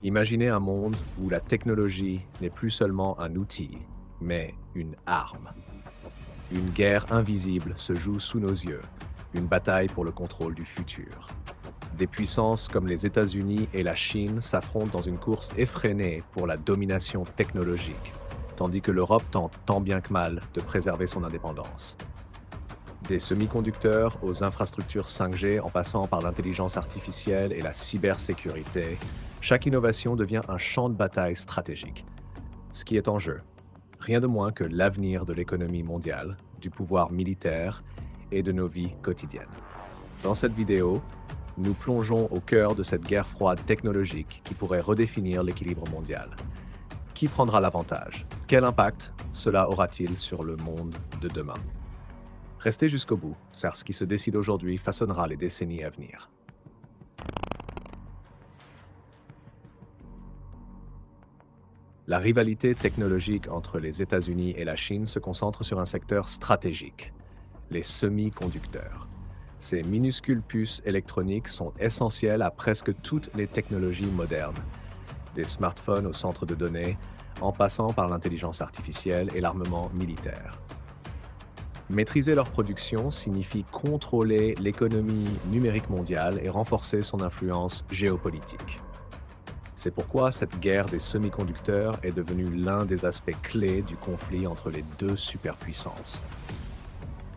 Imaginez un monde où la technologie n'est plus seulement un outil, mais une arme. Une guerre invisible se joue sous nos yeux, une bataille pour le contrôle du futur. Des puissances comme les États-Unis et la Chine s'affrontent dans une course effrénée pour la domination technologique, tandis que l'Europe tente tant bien que mal de préserver son indépendance. Des semi-conducteurs aux infrastructures 5G en passant par l'intelligence artificielle et la cybersécurité, chaque innovation devient un champ de bataille stratégique. Ce qui est en jeu, rien de moins que l'avenir de l'économie mondiale, du pouvoir militaire et de nos vies quotidiennes. Dans cette vidéo, nous plongeons au cœur de cette guerre froide technologique qui pourrait redéfinir l'équilibre mondial. Qui prendra l'avantage? Quel impact cela aura-t-il sur le monde de demain? Restez jusqu'au bout, car ce qui se décide aujourd'hui façonnera les décennies à venir. La rivalité technologique entre les États-Unis et la Chine se concentre sur un secteur stratégique, les semi-conducteurs. Ces minuscules puces électroniques sont essentielles à presque toutes les technologies modernes, des smartphones au centre de données, en passant par l'intelligence artificielle et l'armement militaire. Maîtriser leur production signifie contrôler l'économie numérique mondiale et renforcer son influence géopolitique. C'est pourquoi cette guerre des semi-conducteurs est devenue l'un des aspects clés du conflit entre les deux superpuissances.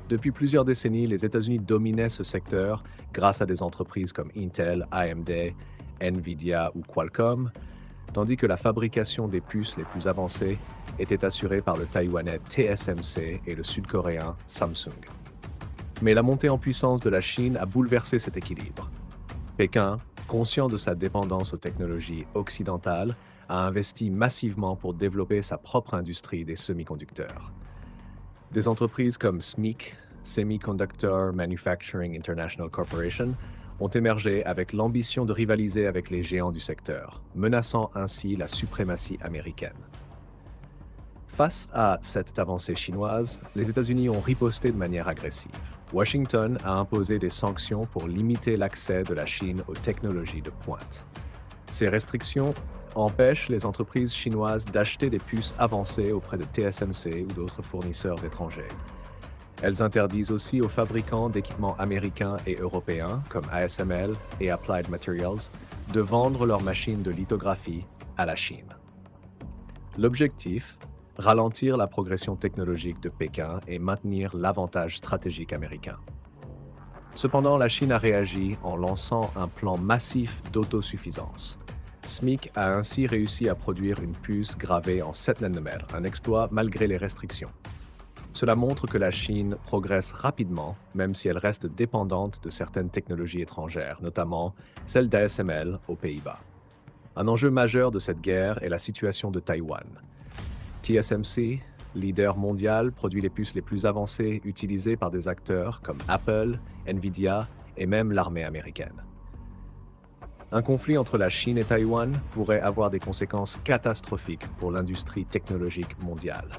Depuis plusieurs décennies, les États-Unis dominaient ce secteur grâce à des entreprises comme Intel, AMD, Nvidia ou Qualcomm, tandis que la fabrication des puces les plus avancées était assurée par le taïwanais TSMC et le sud-coréen Samsung. Mais la montée en puissance de la Chine a bouleversé cet équilibre. Pékin, conscient de sa dépendance aux technologies occidentales, a investi massivement pour développer sa propre industrie des semi-conducteurs. Des entreprises comme SMIC, Semiconductor Manufacturing International Corporation, ont émergé avec l'ambition de rivaliser avec les géants du secteur, menaçant ainsi la suprématie américaine. Face à cette avancée chinoise, les États-Unis ont riposté de manière agressive. Washington a imposé des sanctions pour limiter l'accès de la Chine aux technologies de pointe. Ces restrictions empêchent les entreprises chinoises d'acheter des puces avancées auprès de TSMC ou d'autres fournisseurs étrangers. Elles interdisent aussi aux fabricants d'équipements américains et européens, comme ASML et Applied Materials, de vendre leurs machines de lithographie à la Chine. L'objectif, ralentir la progression technologique de Pékin et maintenir l'avantage stratégique américain. Cependant, la Chine a réagi en lançant un plan massif d'autosuffisance. SMIC a ainsi réussi à produire une puce gravée en 7 nanomètres, un exploit malgré les restrictions. Cela montre que la Chine progresse rapidement, même si elle reste dépendante de certaines technologies étrangères, notamment celle d'ASML aux Pays-Bas. Un enjeu majeur de cette guerre est la situation de Taïwan. TSMC, leader mondial, produit les puces les plus avancées utilisées par des acteurs comme Apple, Nvidia et même l'armée américaine. Un conflit entre la Chine et Taïwan pourrait avoir des conséquences catastrophiques pour l'industrie technologique mondiale.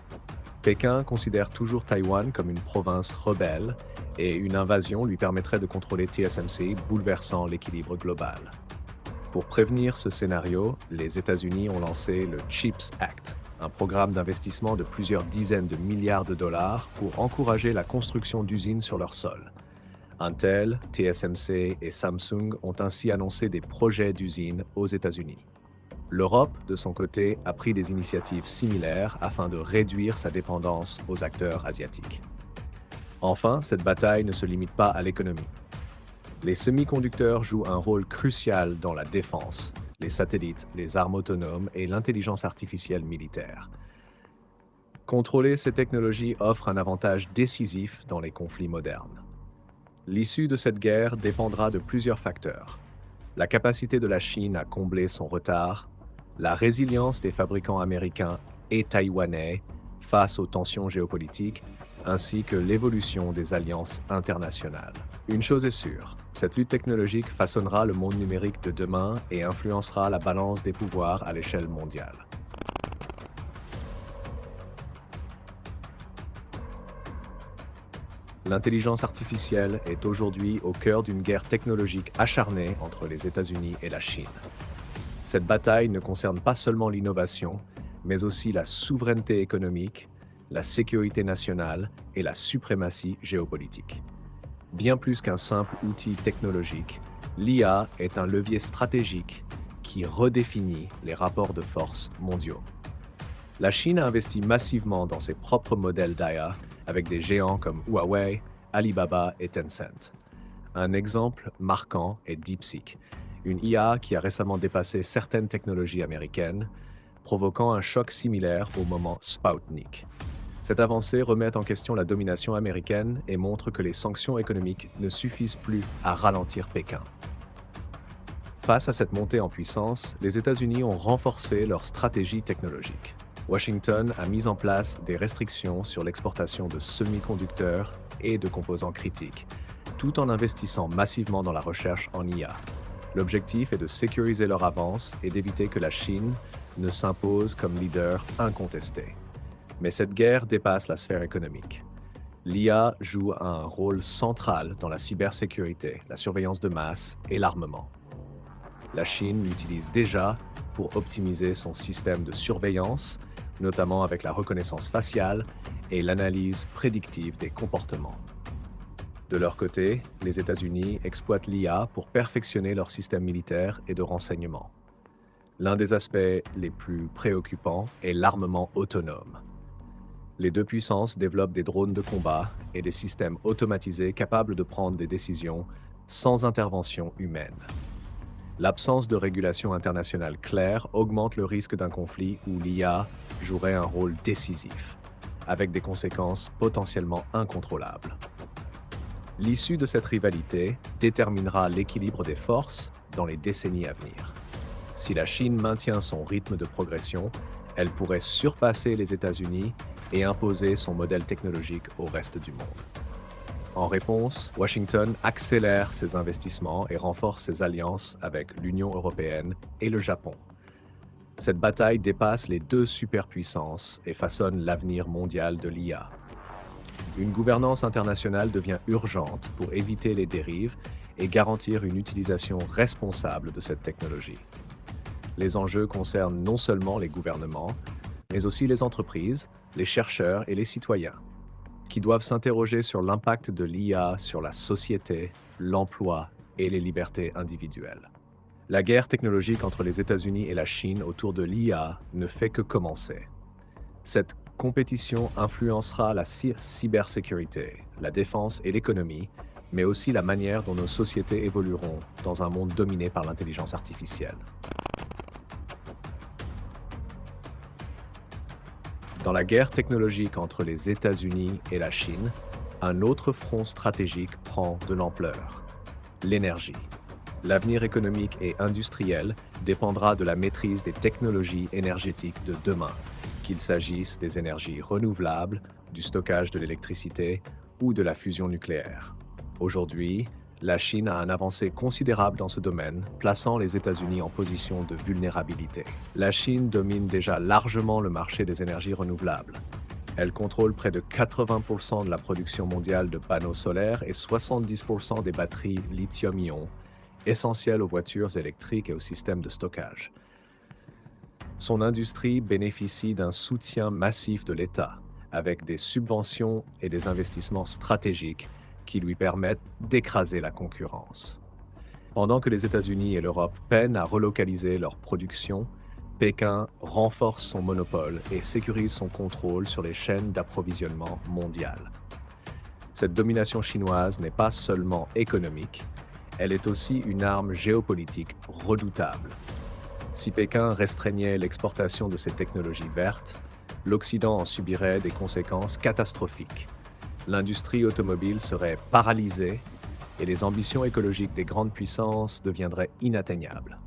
Pékin considère toujours Taïwan comme une province rebelle et une invasion lui permettrait de contrôler TSMC, bouleversant l'équilibre global. Pour prévenir ce scénario, les États-Unis ont lancé le CHIPS Act, un programme d'investissement de plusieurs dizaines de milliards de dollars pour encourager la construction d'usines sur leur sol. Intel, TSMC et Samsung ont ainsi annoncé des projets d'usines aux États-Unis. L'Europe, de son côté, a pris des initiatives similaires afin de réduire sa dépendance aux acteurs asiatiques. Enfin, cette bataille ne se limite pas à l'économie. Les semi-conducteurs jouent un rôle crucial dans la défense, les satellites, les armes autonomes et l'intelligence artificielle militaire. Contrôler ces technologies offre un avantage décisif dans les conflits modernes. L'issue de cette guerre dépendra de plusieurs facteurs. La capacité de la Chine à combler son retard, la résilience des fabricants américains et taïwanais face aux tensions géopolitiques, ainsi que l'évolution des alliances internationales. Une chose est sûre, cette lutte technologique façonnera le monde numérique de demain et influencera la balance des pouvoirs à l'échelle mondiale. L'intelligence artificielle est aujourd'hui au cœur d'une guerre technologique acharnée entre les États-Unis et la Chine. Cette bataille ne concerne pas seulement l'innovation, mais aussi la souveraineté économique, la sécurité nationale et la suprématie géopolitique. Bien plus qu'un simple outil technologique, l'IA est un levier stratégique qui redéfinit les rapports de force mondiaux. La Chine a investi massivement dans ses propres modèles d'IA avec des géants comme Huawei, Alibaba et Tencent. Un exemple marquant est DeepSeek, une IA qui a récemment dépassé certaines technologies américaines, provoquant un choc similaire au moment Sputnik. Cette avancée remet en question la domination américaine et montre que les sanctions économiques ne suffisent plus à ralentir Pékin. Face à cette montée en puissance, les États-Unis ont renforcé leur stratégie technologique. Washington a mis en place des restrictions sur l'exportation de semi-conducteurs et de composants critiques, tout en investissant massivement dans la recherche en IA. L'objectif est de sécuriser leur avance et d'éviter que la Chine ne s'impose comme leader incontesté. Mais cette guerre dépasse la sphère économique. L'IA joue un rôle central dans la cybersécurité, la surveillance de masse et l'armement. La Chine l'utilise déjà pour optimiser son système de surveillance, notamment avec la reconnaissance faciale et l'analyse prédictive des comportements. De leur côté, les États-Unis exploitent l'IA pour perfectionner leur système militaire et de renseignement. L'un des aspects les plus préoccupants est l'armement autonome. Les deux puissances développent des drones de combat et des systèmes automatisés capables de prendre des décisions sans intervention humaine. L'absence de régulation internationale claire augmente le risque d'un conflit où l'IA jouerait un rôle décisif, avec des conséquences potentiellement incontrôlables. L'issue de cette rivalité déterminera l'équilibre des forces dans les décennies à venir. Si la Chine maintient son rythme de progression, elle pourrait surpasser les États-Unis et imposer son modèle technologique au reste du monde. En réponse, Washington accélère ses investissements et renforce ses alliances avec l'Union européenne et le Japon. Cette bataille dépasse les deux superpuissances et façonne l'avenir mondial de l'IA. Une gouvernance internationale devient urgente pour éviter les dérives et garantir une utilisation responsable de cette technologie. Les enjeux concernent non seulement les gouvernements, mais aussi les entreprises, les chercheurs et les citoyens, qui doivent s'interroger sur l'impact de l'IA sur la société, l'emploi et les libertés individuelles. La guerre technologique entre les États-Unis et la Chine autour de l'IA ne fait que commencer. Cette compétition influencera la cybersécurité, la défense et l'économie, mais aussi la manière dont nos sociétés évolueront dans un monde dominé par l'intelligence artificielle. Dans la guerre technologique entre les États-Unis et la Chine, un autre front stratégique prend de l'ampleur: l'énergie. L'avenir économique et industriel dépendra de la maîtrise des technologies énergétiques de demain, qu'il s'agisse des énergies renouvelables, du stockage de l'électricité ou de la fusion nucléaire. Aujourd'hui, la Chine a un avancée considérable dans ce domaine, plaçant les États-Unis en position de vulnérabilité. La Chine domine déjà largement le marché des énergies renouvelables. Elle contrôle près de 80% de la production mondiale de panneaux solaires et 70% des batteries lithium-ion, essentielles aux voitures électriques et aux systèmes de stockage. Son industrie bénéficie d'un soutien massif de l'État, avec des subventions et des investissements stratégiques qui lui permettent d'écraser la concurrence. Pendant que les États-Unis et l'Europe peinent à relocaliser leur production, Pékin renforce son monopole et sécurise son contrôle sur les chaînes d'approvisionnement mondiales. Cette domination chinoise n'est pas seulement économique, elle est aussi une arme géopolitique redoutable. Si Pékin restreignait l'exportation de ces technologies vertes, l'Occident en subirait des conséquences catastrophiques. L'industrie automobile serait paralysée et les ambitions écologiques des grandes puissances deviendraient inatteignables.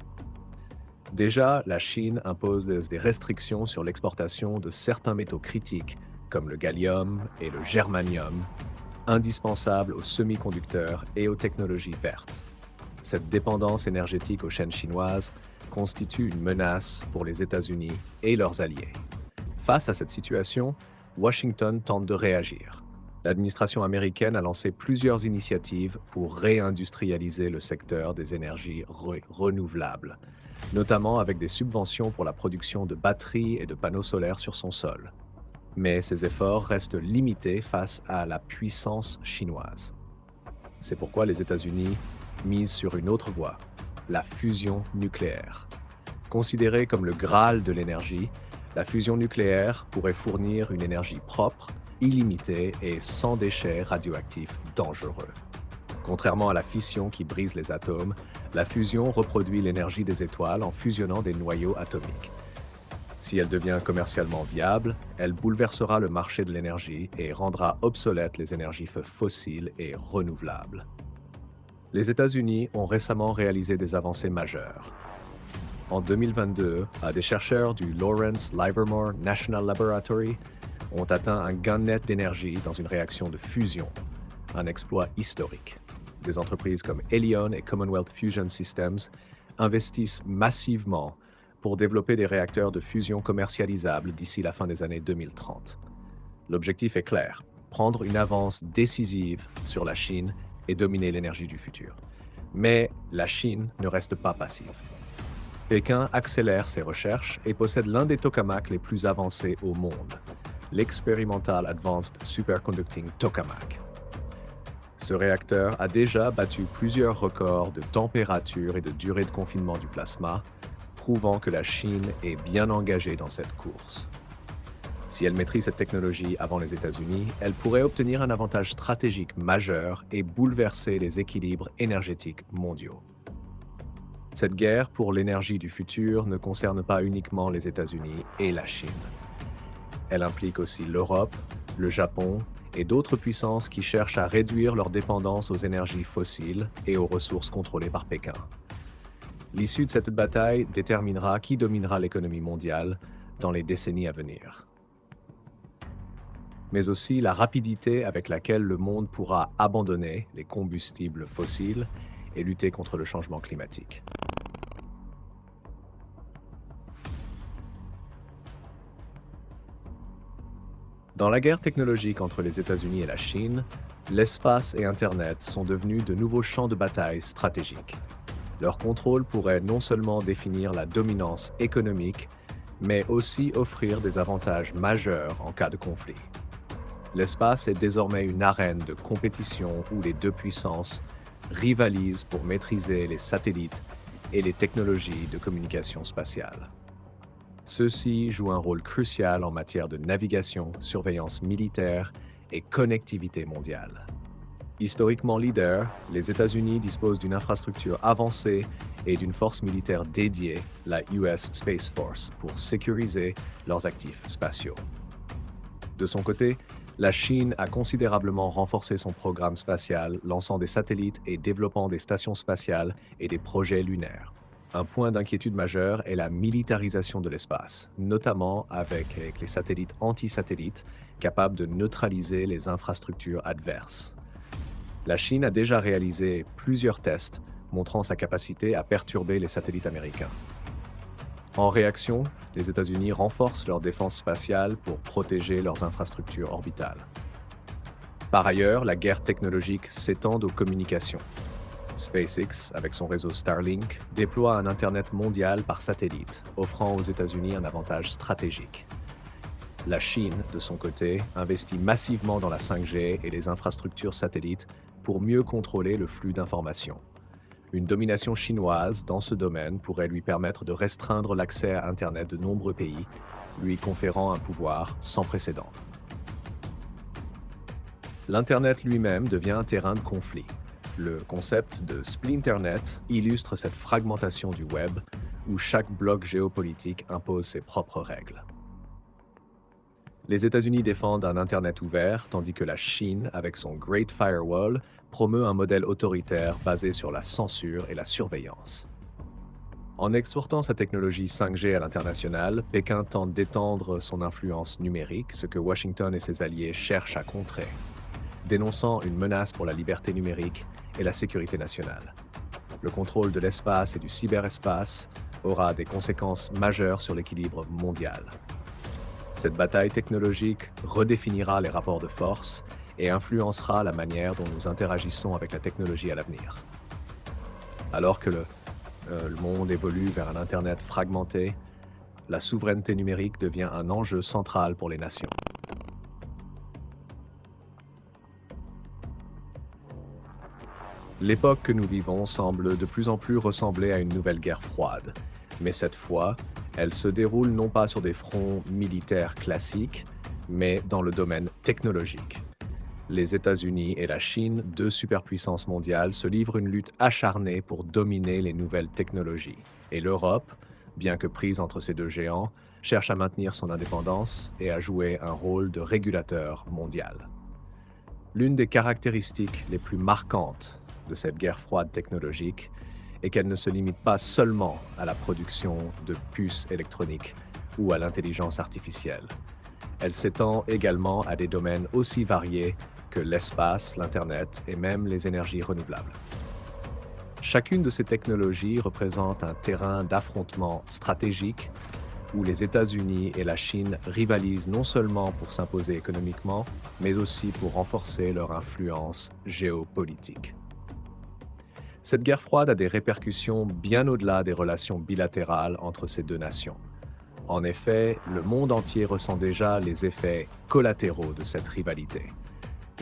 Déjà, la Chine impose des restrictions sur l'exportation de certains métaux critiques, comme le gallium et le germanium, indispensables aux semi-conducteurs et aux technologies vertes. Cette dépendance énergétique aux chaînes chinoises constitue une menace pour les États-Unis et leurs alliés. Face à cette situation, Washington tente de réagir. L'administration américaine a lancé plusieurs initiatives pour réindustrialiser le secteur des énergies renouvelables. notamment avec des subventions pour la production de batteries et de panneaux solaires sur son sol. Mais ces efforts restent limités face à la puissance chinoise. C'est pourquoi les États-Unis misent sur une autre voie, la fusion nucléaire. Considérée comme le Graal de l'énergie, la fusion nucléaire pourrait fournir une énergie propre, illimitée et sans déchets radioactifs dangereux. Contrairement à la fission qui brise les atomes, la fusion reproduit l'énergie des étoiles en fusionnant des noyaux atomiques. Si elle devient commercialement viable, elle bouleversera le marché de l'énergie et rendra obsolètes les énergies fossiles et renouvelables. Les États-Unis ont récemment réalisé des avancées majeures. En 2022, des chercheurs du Lawrence Livermore National Laboratory ont atteint un gain net d'énergie dans une réaction de fusion, un exploit historique. Des entreprises comme Elion et Commonwealth Fusion Systems investissent massivement pour développer des réacteurs de fusion commercialisables d'ici la fin des années 2030. L'objectif est clair, prendre une avance décisive sur la Chine et dominer l'énergie du futur. Mais la Chine ne reste pas passive. Pékin accélère ses recherches et possède l'un des tokamaks les plus avancés au monde, l'Experimental Advanced Superconducting Tokamak. Ce réacteur a déjà battu plusieurs records de température et de durée de confinement du plasma, prouvant que la Chine est bien engagée dans cette course. Si elle maîtrise cette technologie avant les États-Unis, elle pourrait obtenir un avantage stratégique majeur et bouleverser les équilibres énergétiques mondiaux. Cette guerre pour l'énergie du futur ne concerne pas uniquement les États-Unis et la Chine. Elle implique aussi l'Europe, le Japon et d'autres puissances qui cherchent à réduire leur dépendance aux énergies fossiles et aux ressources contrôlées par Pékin. L'issue de cette bataille déterminera qui dominera l'économie mondiale dans les décennies à venir. Mais aussi la rapidité avec laquelle le monde pourra abandonner les combustibles fossiles et lutter contre le changement climatique. Dans la guerre technologique entre les États-Unis et la Chine, l'espace et Internet sont devenus de nouveaux champs de bataille stratégiques. Leur contrôle pourrait non seulement définir la dominance économique, mais aussi offrir des avantages majeurs en cas de conflit. L'espace est désormais une arène de compétition où les deux puissances rivalisent pour maîtriser les satellites et les technologies de communication spatiale. Ceux-ci jouent un rôle crucial en matière de navigation, surveillance militaire et connectivité mondiale. Historiquement leader, les États-Unis disposent d'une infrastructure avancée et d'une force militaire dédiée, la US Space Force, pour sécuriser leurs actifs spatiaux. De son côté, la Chine a considérablement renforcé son programme spatial, lançant des satellites et développant des stations spatiales et des projets lunaires. Un point d'inquiétude majeur est la militarisation de l'espace, notamment avec les satellites anti-satellites capables de neutraliser les infrastructures adverses. La Chine a déjà réalisé plusieurs tests montrant sa capacité à perturber les satellites américains. En réaction, les États-Unis renforcent leur défense spatiale pour protéger leurs infrastructures orbitales. Par ailleurs, la guerre technologique s'étend aux communications. SpaceX, avec son réseau Starlink, déploie un Internet mondial par satellite, offrant aux États-Unis un avantage stratégique. La Chine, de son côté, investit massivement dans la 5G et les infrastructures satellites pour mieux contrôler le flux d'informations. Une domination chinoise dans ce domaine pourrait lui permettre de restreindre l'accès à Internet de nombreux pays, lui conférant un pouvoir sans précédent. L'Internet lui-même devient un terrain de conflit. Le concept de Splinternet illustre cette fragmentation du web où chaque bloc géopolitique impose ses propres règles. Les États-Unis défendent un Internet ouvert, tandis que la Chine, avec son Great Firewall, promeut un modèle autoritaire basé sur la censure et la surveillance. En exportant sa technologie 5G à l'international, Pékin tente d'étendre son influence numérique, ce que Washington et ses alliés cherchent à contrer, dénonçant une menace pour la liberté numérique et la sécurité nationale. Le contrôle de l'espace et du cyberespace aura des conséquences majeures sur l'équilibre mondial. Cette bataille technologique redéfinira les rapports de force et influencera la manière dont nous interagissons avec la technologie à l'avenir. Alors que le le monde évolue vers un Internet fragmenté, la souveraineté numérique devient un enjeu central pour les nations. L'époque que nous vivons semble de plus en plus ressembler à une nouvelle guerre froide, mais cette fois, elle se déroule non pas sur des fronts militaires classiques, mais dans le domaine technologique. Les États-Unis et la Chine, deux superpuissances mondiales, se livrent une lutte acharnée pour dominer les nouvelles technologies. Et l'Europe, bien que prise entre ces deux géants, cherche à maintenir son indépendance et à jouer un rôle de régulateur mondial. L'une des caractéristiques les plus marquantes de cette guerre froide technologique est qu'elle ne se limite pas seulement à la production de puces électroniques ou à l'intelligence artificielle. Elle s'étend également à des domaines aussi variés que l'espace, l'Internet et même les énergies renouvelables. Chacune de ces technologies représente un terrain d'affrontement stratégique où les États-Unis et la Chine rivalisent non seulement pour s'imposer économiquement, mais aussi pour renforcer leur influence géopolitique. Cette guerre froide a des répercussions bien au-delà des relations bilatérales entre ces deux nations. En effet, le monde entier ressent déjà les effets collatéraux de cette rivalité.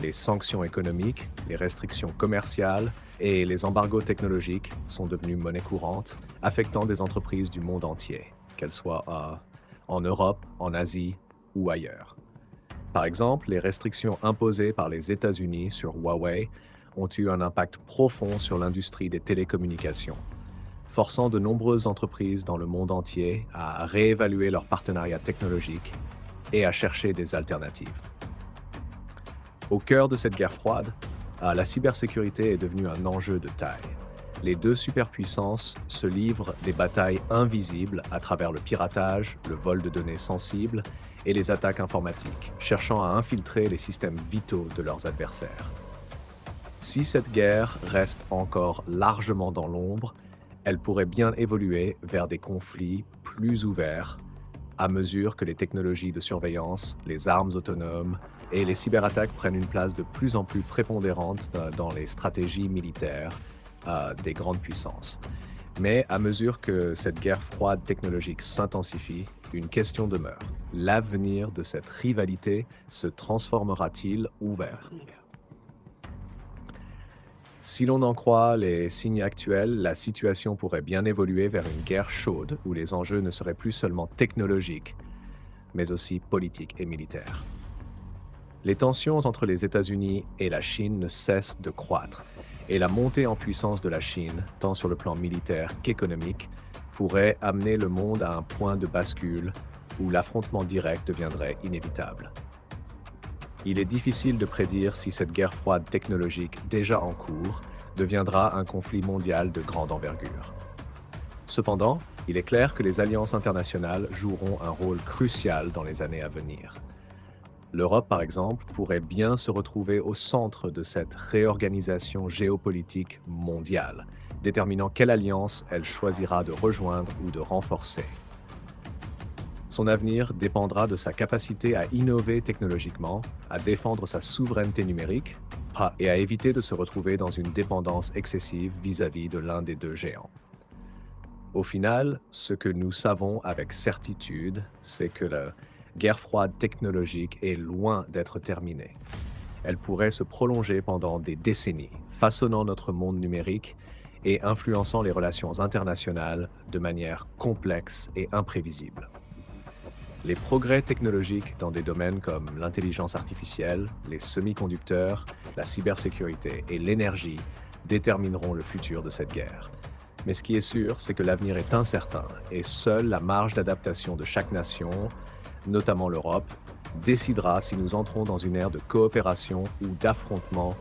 Les sanctions économiques, les restrictions commerciales et les embargos technologiques sont devenus monnaie courante, affectant des entreprises du monde entier, qu'elles soient en Europe, en Asie ou ailleurs. Par exemple, les restrictions imposées par les États-Unis sur Huawei ont eu un impact profond sur l'industrie des télécommunications, forçant de nombreuses entreprises dans le monde entier à réévaluer leurs partenariats technologiques et à chercher des alternatives. Au cœur de cette guerre froide, la cybersécurité est devenue un enjeu de taille. Les deux superpuissances se livrent des batailles invisibles à travers le piratage, le vol de données sensibles et les attaques informatiques, cherchant à infiltrer les systèmes vitaux de leurs adversaires. Si cette guerre reste encore largement dans l'ombre, elle pourrait bien évoluer vers des conflits plus ouverts à mesure que les technologies de surveillance, les armes autonomes et les cyberattaques prennent une place de plus en plus prépondérante dans les stratégies militaires des grandes puissances. Mais à mesure que cette guerre froide technologique s'intensifie, une question demeure. L'avenir de cette rivalité se transformera-t-il ou vers? Si l'on en croit les signes actuels, la situation pourrait bien évoluer vers une guerre chaude où les enjeux ne seraient plus seulement technologiques, mais aussi politiques et militaires. Les tensions entre les États-Unis et la Chine ne cessent de croître, et la montée en puissance de la Chine, tant sur le plan militaire qu'économique, pourrait amener le monde à un point de bascule où l'affrontement direct deviendrait inévitable. Il est difficile de prédire si cette guerre froide technologique déjà en cours deviendra un conflit mondial de grande envergure. Cependant, il est clair que les alliances internationales joueront un rôle crucial dans les années à venir. L'Europe, par exemple, pourrait bien se retrouver au centre de cette réorganisation géopolitique mondiale, déterminant quelle alliance elle choisira de rejoindre ou de renforcer. Son avenir dépendra de sa capacité à innover technologiquement, à défendre sa souveraineté numérique et à éviter de se retrouver dans une dépendance excessive vis-à-vis de l'un des deux géants. Au final, ce que nous savons avec certitude, c'est que la guerre froide technologique est loin d'être terminée. Elle pourrait se prolonger pendant des décennies, façonnant notre monde numérique et influençant les relations internationales de manière complexe et imprévisible. Les progrès technologiques dans des domaines comme l'intelligence artificielle, les semi-conducteurs, la cybersécurité et l'énergie détermineront le futur de cette guerre. Mais ce qui est sûr, c'est que l'avenir est incertain et seule la marge d'adaptation de chaque nation, notamment l'Europe, décidera si nous entrons dans une ère de coopération ou d'affrontement